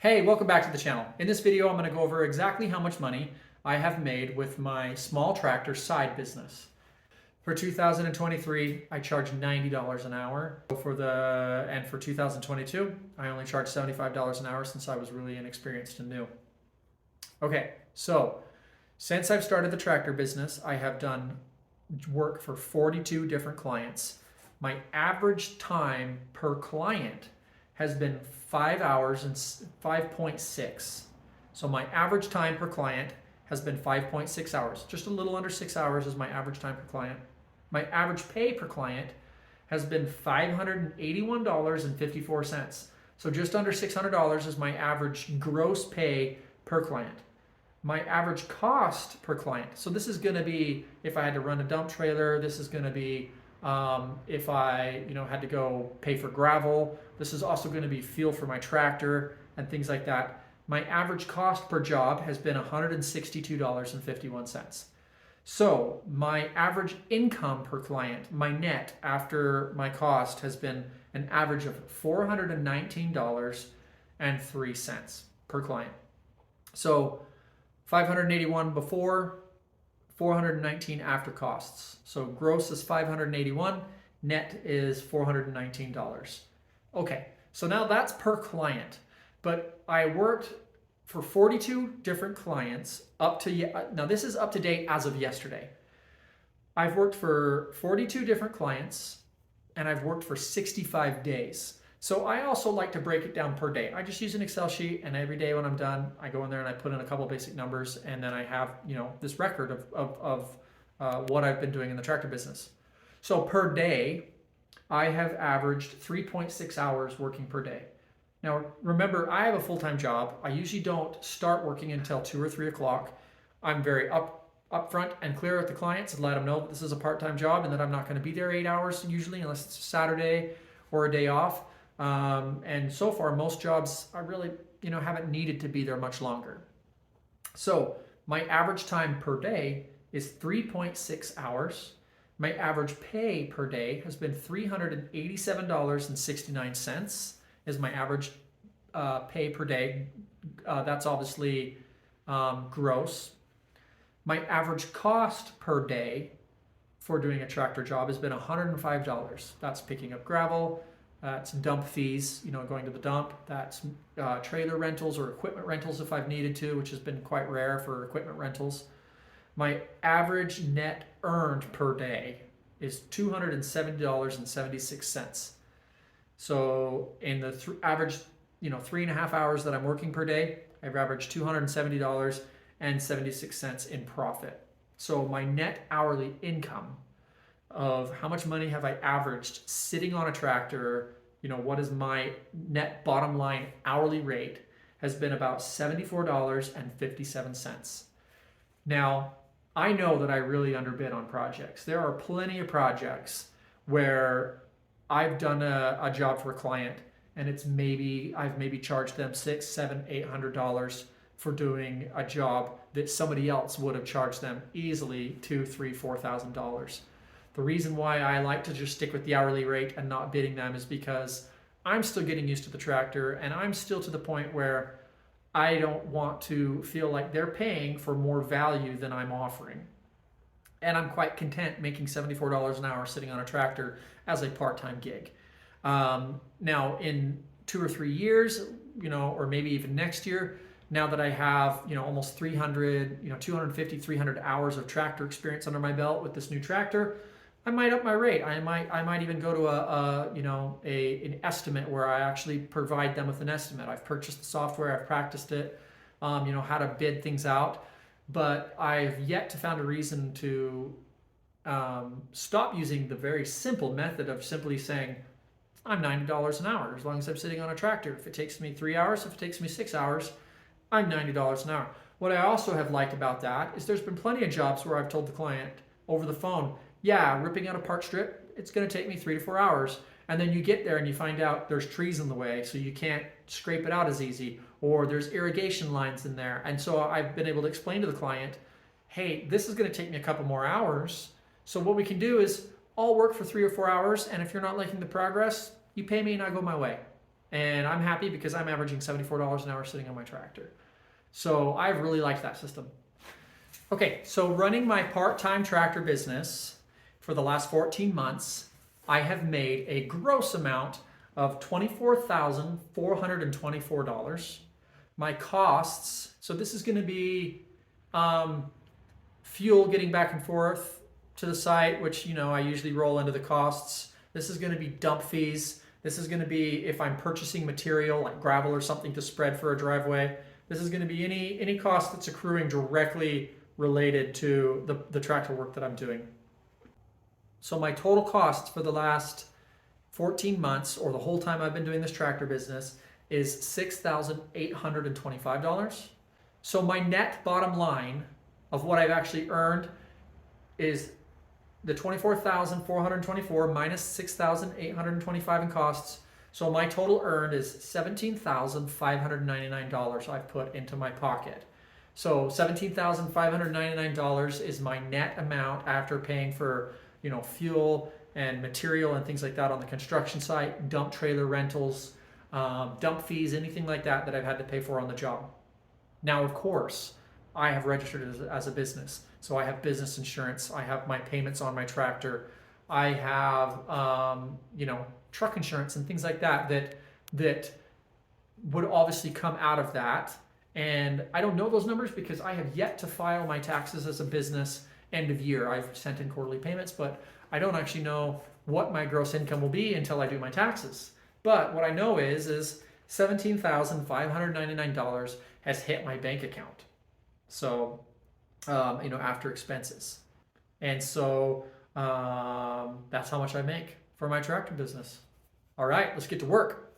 Hey, welcome back to the channel. In this video, I'm going to go over exactly how much money I have made with my small tractor side business. For 2023, I charged $90 an hour. For 2022, I only charged $75 an hour since I was really inexperienced and new. Okay, so since I've started the tractor business, I have done work for 42 different clients. My average time per client has been 5 hours and 5.6. So my average time per client has been 5.6 hours. Just a little under 6 hours is my average time per client. My average pay per client has been $581.54. So just under $600 is my average gross pay per client. My average cost per client. So this is going to be if I had to run a dump trailer. This is going to be if I had to go pay for gravel. This is also going to be fuel for my tractor and things like that. My average cost per job has been $162.51. So my average income per client, my net after my cost, has been an average of $419.03 per client. So 581 before, 419 after costs. So gross is 581, net is $419. Okay, so now that's per client. But I worked for 42 different clients now this is up to date as of yesterday. I've worked for 42 different clients and I've worked for 65 days. So I also like to break it down per day. I just use an Excel sheet, and every day when I'm done, I go in there and I put in a couple basic numbers, and then I have this record of what I've been doing in the tractor business. So per day, I have averaged 3.6 hours working per day. Now remember, I have a full-time job. I usually don't start working until 2 or 3 o'clock. I'm very upfront and clear with the clients and let them know that this is a part-time job and that I'm not going to be there 8 hours usually, unless it's a Saturday or a day off. And so far, most jobs I really, haven't needed to be there much longer. So my average time per day is 3.6 hours. My average pay per day has been $387.69 is my average pay per day. That's obviously gross. My average cost per day for doing a tractor job has been $105. That's picking up gravel. That's dump fees, going to the dump. That's trailer rentals or equipment rentals if I've needed to, which has been quite rare for equipment rentals. My average net earned per day is $270.76. So in the average, 3.5 hours that I'm working per day, I've averaged $270.76 in profit. So my net hourly income of how much money have I averaged sitting on a tractor, what is my net bottom line hourly rate, has been about $74.57. Now, I know that I really underbid on projects. There are plenty of projects where I've done a job for a client and I've maybe charged them $600, $700, $800 for doing a job that somebody else would have charged them easily $2,000, $3,000, $4,000. The reason why I like to just stick with the hourly rate and not bidding them is because I'm still getting used to the tractor, and I'm still to the point where I don't want to feel like they're paying for more value than I'm offering. And I'm quite content making $74 an hour sitting on a tractor as a part-time gig. Now in 2 or 3 years, or maybe even next year, now that I have, almost 250, 300 hours of tractor experience under my belt with this new tractor, I might up my rate. I might even go to an estimate where I actually provide them with an estimate. I've purchased the software, I've practiced it, how to bid things out, but I've yet to find a reason to stop using the very simple method of simply saying, I'm $90 an hour as long as I'm sitting on a tractor. If it takes me 3 hours, if it takes me 6 hours, I'm $90 an hour. What I also have liked about that is there's been plenty of jobs where I've told the client over the phone, yeah, ripping out a part strip, it's going to take me 3 to 4 hours. And then you get there and you find out there's trees in the way, so you can't scrape it out as easy, or there's irrigation lines in there. And so I've been able to explain to the client, hey, this is going to take me a couple more hours. So what we can do is I'll work for 3 or 4 hours, and if you're not liking the progress, you pay me and I go my way. And I'm happy because I'm averaging $74 an hour sitting on my tractor. So I really liked that system. Okay, so running my part-time tractor business for the last 14 months, I have made a gross amount of $24,424. My costs, so this is going to be fuel getting back and forth to the site, which I usually roll into the costs. This is going to be dump fees. This is going to be if I'm purchasing material like gravel or something to spread for a driveway. This is going to be any cost that's accruing directly related to the tractor work that I'm doing. So my total cost for the last 14 months, or the whole time I've been doing this tractor business, is $6,825. So my net bottom line of what I've actually earned is the $24,424 minus $6,825 in costs. So my total earned is $17,599 I've put into my pocket. So $17,599 is my net amount after paying for fuel and material and things like that on the construction site, dump trailer rentals, dump fees, anything like that that I've had to pay for on the job. Now, of course, I have registered as a business. So I have business insurance. I have my payments on my tractor. I have, truck insurance and things like that would obviously come out of that. And I don't know those numbers because I have yet to file my taxes as a business end of year. I've sent in quarterly payments, but I don't actually know what my gross income will be until I do my taxes. But what I know is $17,599 has hit my bank account. So, after expenses. And so that's how much I make for my tractor business. All right, let's get to work.